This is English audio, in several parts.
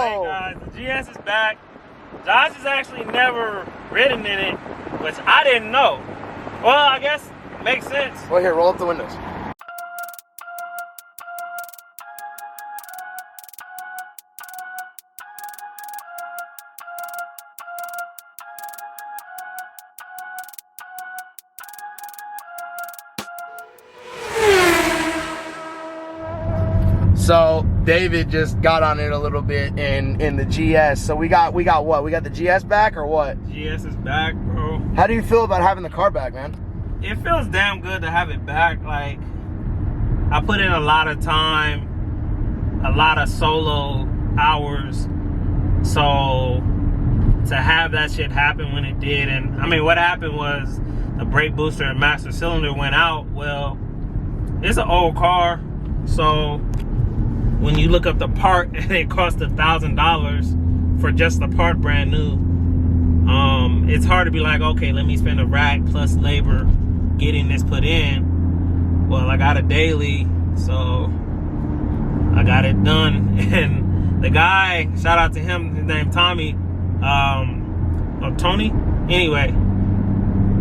Hey guys, the GS is back. Josh has actually never ridden in it, which I didn't know. Well, I guess it makes sense. Well, here, roll up the windows. So David just got on it a little bit in the GS. So we got what? We got the GS back or what? GS is back, bro. How do you feel about having the car back, man? It feels damn good to have it back. Like, I put in a lot of time, a lot of solo hours. So to have that shit happen when it did, and I mean, what happened was the brake booster and master cylinder went out. Well, it's an old car, so when you look up the part, it cost $1,000 for just the part brand new. It's hard to be like, okay, let me spend a rack plus labor getting this put in. Well, I got a daily, so I got it done. And the guy, shout out to him, his name Tommy, or Tony. Anyway,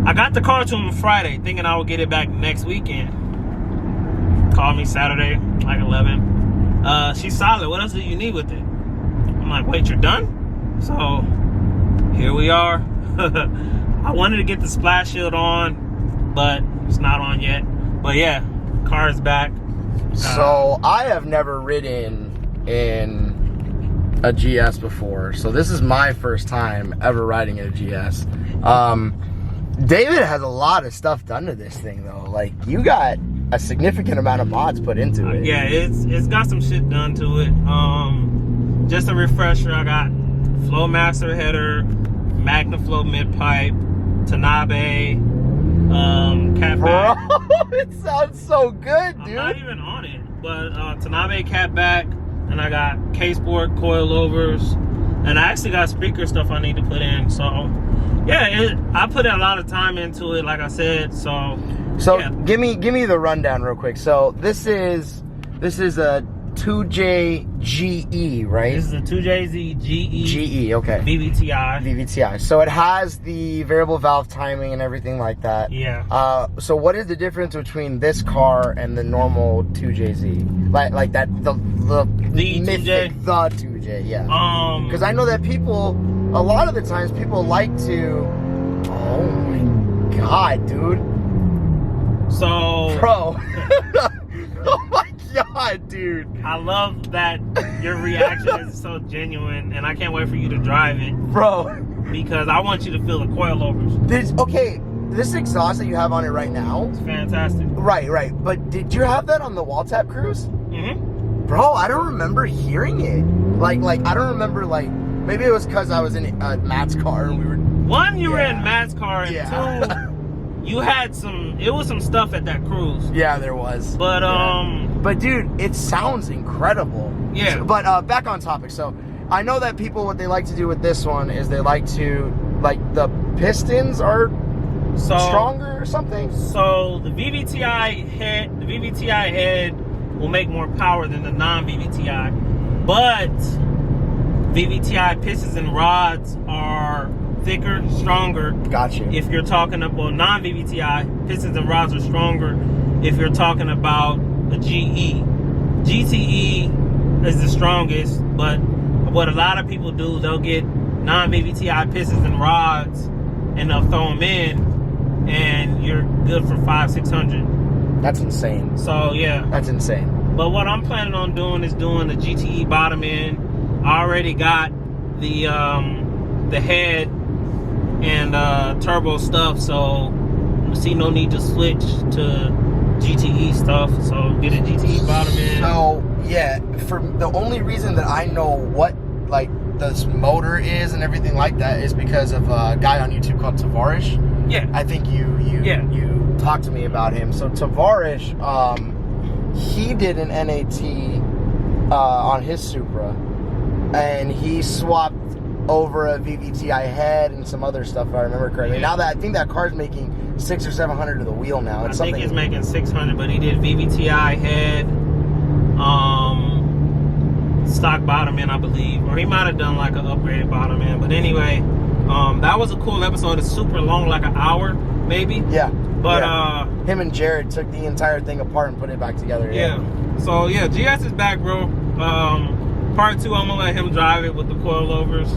I got the car to him Friday, thinking I would get it back next weekend. Called me Saturday, like 11. She's solid. What else do you need with it? I'm like, wait, you're done? So here we are. I wanted to get the splash shield on, but it's not on yet. But yeah, car is back. So I have never ridden in a GS before, so this is my first time ever riding in a GS. David has a lot of stuff done to this thing though. Like, you got a significant amount of mods put into it. Yeah, it's got some shit done to it. Just a refresher, I got Flowmaster header, MagnaFlow mid pipe, Tanabe, cat back. Bro, it sounds so good, dude. I'm not even on it, but Tanabe cat back, and I got case-board coilovers, and I actually got speaker stuff I need to put in. So yeah, I put a lot of time into it, like I said. So yeah. give me the rundown real quick. So this is a 2J GE, right? This is a 2JZ GE. GE, okay. VVTi. So it has the variable valve timing and everything like that. Yeah. So what is the difference between this car and the normal 2JZ? Like that the mythic 2J? The 2J, yeah. Because I know that people, a lot of the times, people like to. Oh my god, dude. So, bro. Oh my god, dude. I love that your reaction is so genuine, and I can't wait for you to drive it, bro, because I want you to feel the coilovers. This exhaust that you have on it right now, it's fantastic. Right. But did you have that on the wall tap cruise? Mm-hmm. Bro, I don't remember hearing it. Like I don't remember, like, maybe it was because I was in Matt's car and we were. One, you were in Matt's car, and yeah. Two, you had it was some stuff at that cruise. Yeah, there was. But but dude, it sounds incredible. Yeah. But back on topic. So I know that people, what they like to do with this one is they like to, like, the pistons are stronger or something. So the VVTi head will make more power than the non-VVTi, but VVTi pistons and rods are thicker, stronger. Gotcha. If you're talking about non-VVTi, pistons and rods are stronger. If you're talking about a GE, GTE is the strongest, but what a lot of people do, they'll get non-VVTi pistons and rods and they'll throw them in, and you're good for 500-600. That's insane. So yeah, that's insane. But what I'm planning on doing is doing the GTE bottom end. I already got the head and turbo stuff, so I see no need to switch to GTE stuff. So get a GTE bottom end. So yeah, for the only reason that I know what, like, this motor is and everything like that is because of a guy on YouTube called Tavarish. Yeah. I think you talked to me about him. So Tavarish, he did an NAT on his Supra, and he swapped over a VVTi head and some other stuff, if I remember correctly. Now that I think that car's making 600 or 700 to the wheel now. I think it's making 600, but he did VVTi head, stock bottom end, I believe, or he might have done like an upgraded bottom end. But anyway, that was a cool episode. It's super long, like an hour maybe. Yeah. But him and Jared took the entire thing apart and put it back together. Yeah. So yeah, GS is back, bro. Part 2, I'm gonna let him drive it with the coilovers.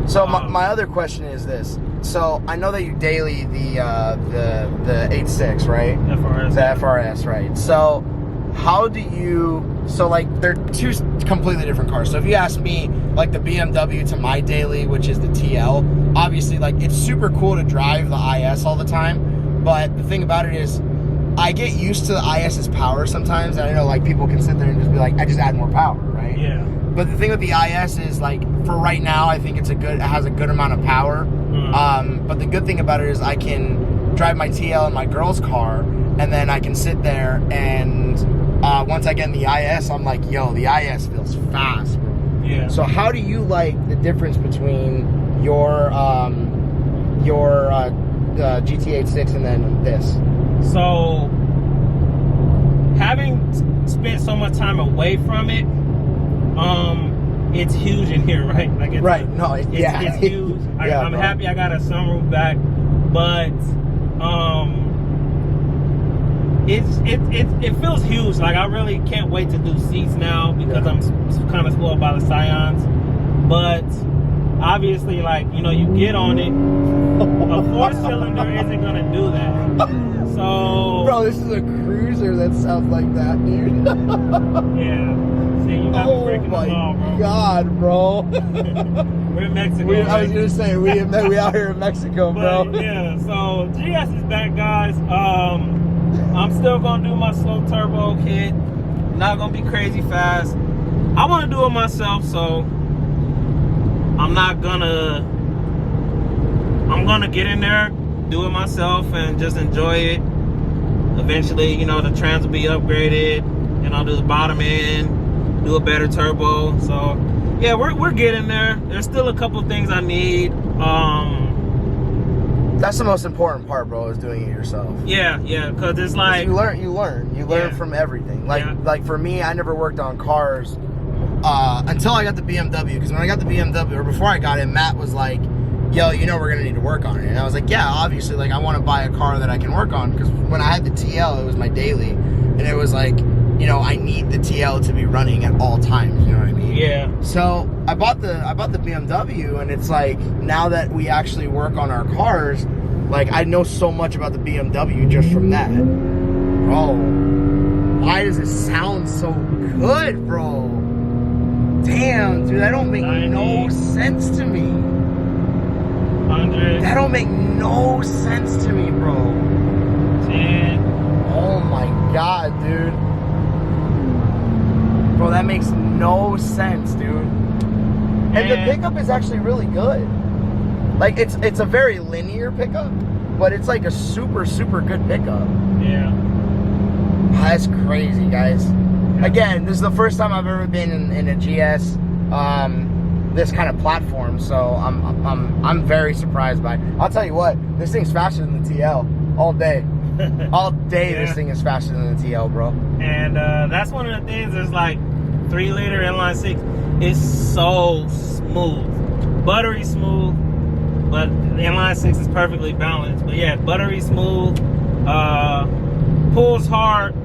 So my other question is this. So I know that you daily the 8.6, right? FRS. The FRS, right? So how do you? So like they're two completely different cars. So if you ask me, like the BMW to my daily, which is the TL, obviously like it's super cool to drive the IS all the time. But the thing about it is, I get used to the IS's power sometimes, and I know like people can sit there and just be like, I just add more power, right? Yeah. But the thing with the IS is like, for right now, I think it has a good amount of power. But the good thing about it is I can drive my TL in my girl's car, and then I can sit there and once I get in the IS, I'm like, yo, the IS feels fast, bro. Yeah. So how do you like the difference between your GT86 and then this? So, having spent so much time away from it, it's huge in here, right? Like it's right. It's huge. I'm happy I got a sunroof back, but it feels huge. Like I really can't wait to do seats now because I'm kind of spoiled by the Scions. But obviously, like, you know, you get on it, a 4-cylinder isn't gonna do that. So, bro, this is a cruiser that sounds like that, dude. Yeah. See, you got me breaking the law, bro. God, bro. We're in Mexico. I was gonna say we out here in Mexico, bro. But, yeah. So GS is back, guys. I'm still gonna do my slow turbo kit. Not gonna be crazy fast. I want to do it myself, so I'm gonna get in there, do it myself, and just enjoy it. Eventually, you know, the trans will be upgraded, and I'll do the bottom end, do a better turbo. So yeah, we're getting there. There's still a couple things I need. That's the most important part, bro, is doing it yourself. Yeah, because it's like you learn from everything. Like for me, I never worked on cars until I got the BMW. Because when I got the BMW, or before I got it, Matt was like, yo, you know we're gonna need to work on it. And I was like, yeah, obviously, like I want to buy a car that I can work on, because when I had the TL, it was my daily, and it was like, you know, I need the TL to be running at all times, you know what I mean? Yeah. So I bought the BMW, and it's like, now that we actually work on our cars, like I know so much about the BMW just from that. Bro, why does it sound so good, bro? Damn, dude, that don't make no sense to me. 100. That don't make no sense to me, bro. 10. Oh my God, dude. Bro, that makes no sense, dude. And the pickup is actually really good. Like, it's a very linear pickup, but it's like a super, super good pickup. Yeah. That's crazy, guys. Yeah. Again, this is the first time I've ever been in a GS, this kind of platform, so I'm very surprised by it. I'll tell you what, this thing's faster than the TL all day. All day, yeah. This thing is faster than the TL, bro. And that's one of the things. Is like 3-liter inline 6 is so smooth, buttery smooth. But the inline 6 is perfectly balanced. But yeah, buttery smooth, pulls hard.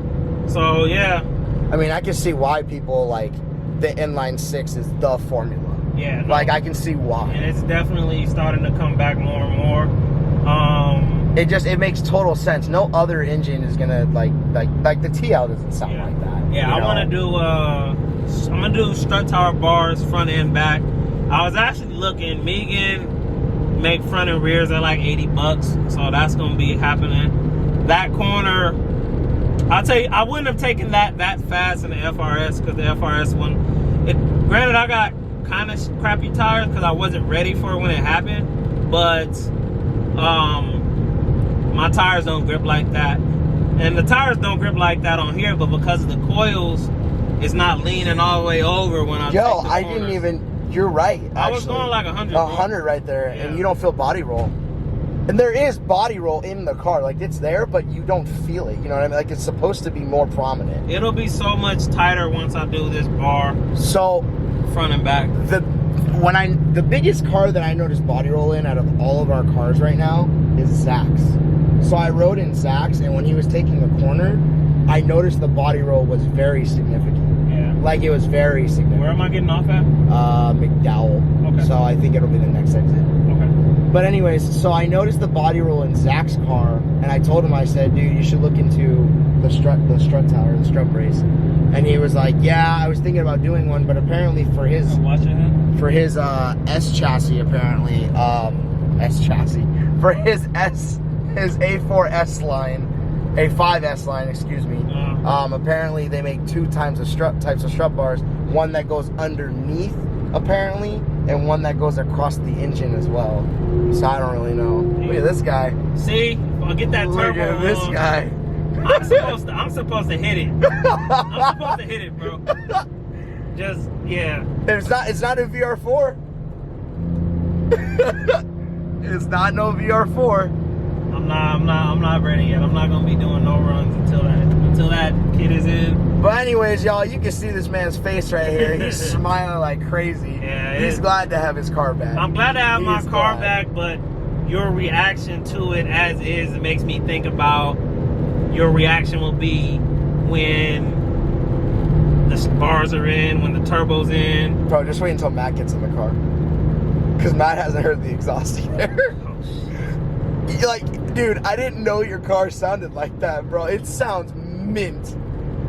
So yeah. I mean, I can see why people like the inline 6 is the formula. Yeah. No. Like I can see why. And it's definitely starting to come back more and more. It makes total sense. No other engine is gonna like the TL doesn't sound like that. Yeah, I want to do I'm gonna do strut tower bars front and back. I was actually looking. Megan make front and rears at like $80, so that's gonna be happening. That corner, I'll tell you, I wouldn't have taken that fast in the FRS, because the FRS one, granted I got kind of crappy tires because I wasn't ready for it when it happened, but my tires don't grip like that, and the tires don't grip like that on here, but because of the coils, it's not leaning all the way over when I didn't even. You're right. Actually. I was going like 100. 100 right there, yeah. And you don't feel body roll. And there is body roll in the car, like it's there, but you don't feel it. You know what I mean? Like it's supposed to be more prominent. It'll be so much tighter once I do this bar. So front and back. The biggest car that I noticed body roll in out of all of our cars right now is Zach's. So I rode in Zach's, and when he was taking a corner, I noticed the body roll was very significant. Yeah. Like, it was very significant. Where am I getting off at? McDowell. Okay. So I think it'll be the next exit. Okay. But anyways, so I noticed the body roll in Zach's car, and I told him, I said, dude, you should look into the strut tower, the strut brace. And he was like, yeah, I was thinking about doing one, but apparently for his S chassis, apparently, S chassis, for his A4S line, A5S line, excuse me, apparently they make two types of strut bars, one that goes underneath, apparently, and one that goes across the engine as well. So I don't really know. Look at this guy. See, I'll get that turbo. Look at this guy. I'm supposed to hit it. I'm supposed to hit it, bro. Just, yeah. It's not a VR4. It's not no VR4. I'm not ready yet. I'm not gonna be doing no runs until that kid is in. But anyways, y'all, you can see this man's face right here. He's smiling like crazy. Yeah, he's glad to have his car back. I'm glad to have my car back, but your reaction to it as is, it makes me think about your reaction will be when the bars are in, when the turbo's in. Bro, just wait until Matt gets in the car. Because Matt hasn't heard the exhaust either. You're like, dude, I didn't know your car sounded like that, bro. It sounds mint.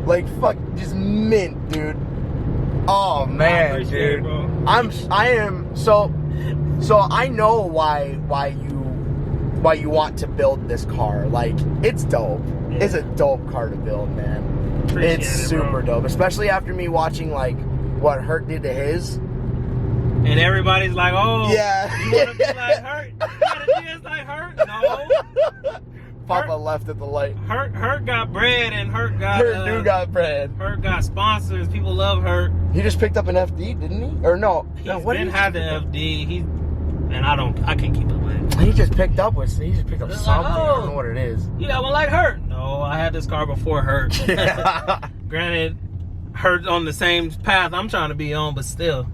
Like, fuck, just mint, dude. Oh, man, dude. So I know why you want to build this car. Like, it's dope. Yeah. It's a dope car to build, man. Appreciate it's super dope, especially after me watching like what Hurt did to his. And everybody's like, "Oh, yeah, you want to be like Hurt? You got to be like Hurt?" No. Papa left at the light. Hurt got bread, and Hurt got bread. Hurt got sponsors. People love Hurt. He just picked up an FD, didn't he? Or no? He's been had the FD. I can't keep up with it. He just picked up something. Like, I don't know what it is. You got one like Hurt? No, I had this car before Hurt. Granted, Hurt on the same path I'm trying to be on, but still.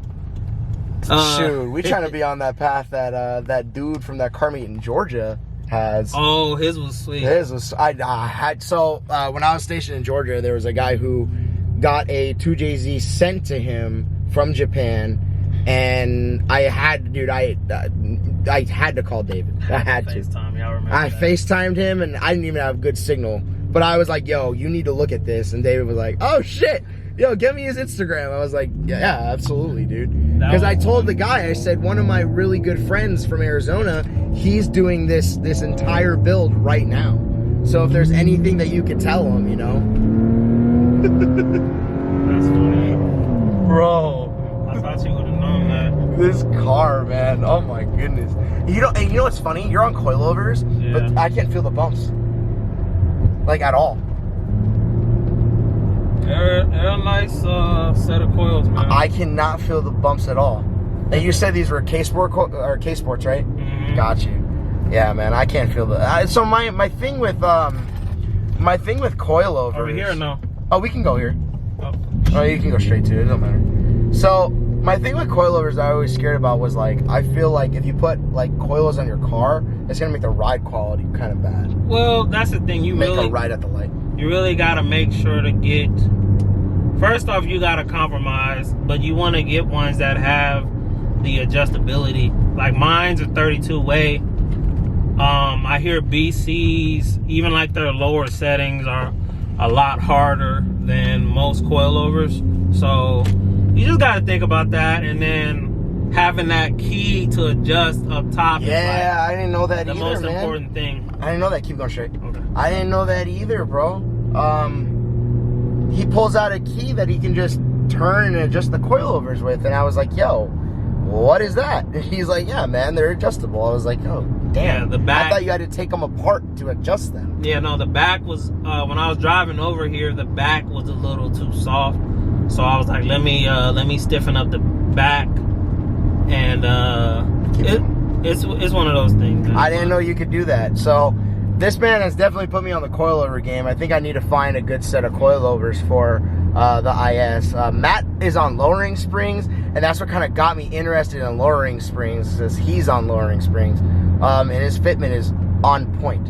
Shoot, we trying to be on that path that that dude from that car meet in Georgia has. Oh, his was sweet. His was. I had when I was stationed in Georgia, there was a guy who got a 2JZ sent to him from Japan, and I had to call David. I had to. FaceTime, y'all remember I that. FaceTimed him, and I didn't even have good signal. But I was like, "Yo, you need to look at this." And David was like, "Oh shit, yo, give me his Instagram." I was like, "Yeah, absolutely, dude." Because I told the guy, I said, one of my really good friends from Arizona, he's doing this entire build right now. So if there's anything that you could tell him, you know. That's funny. Bro. I thought you would have known that. This car, man. Oh my goodness. And you know what's funny? You're on coilovers, but I can't feel the bumps. Like, at all. They're a nice set of coils, man. I cannot feel the bumps at all. And you said these were K-Sports, right? Mm-hmm. Got you. Yeah, man, I can't feel the. So my thing with coilovers. Over here or no? Oh, we can go here. Oh, you can go straight to it. It don't matter. So my thing with coilovers that I was scared about was like, I feel like if you put like coils on your car, it's gonna make the ride quality kind of bad. Well, that's the thing. You make really a ride at the light. You really gotta make sure to get. First off, you gotta compromise, but you want to get ones that have the adjustability. Like mine's a 32 way. I hear BCs, even like their lower settings, are a lot harder than most coilovers. So you just gotta think about that, and then having that key to adjust up top. Yeah, I didn't know that either, man. The most important thing. I didn't know that. Keep going straight. Okay. I didn't know that either, bro. He pulls out a key that he can just turn and adjust the coilovers with, and I was like, yo, what is that? And he's like, yeah, man, they're adjustable. I was like, oh, damn. Yeah, the back. I thought you had to take them apart to adjust them. Yeah, no, the back was, when I was driving over here, the back was a little too soft. So I was like, let me stiffen up the back. And it's one of those things. I didn't know you could do that. So this man has definitely put me on the coilover game. I think I need to find a good set of coilovers for the IS. Matt is on lowering springs, and that's what kind of got me interested in lowering springs, because he's on lowering springs, and his fitment is on point.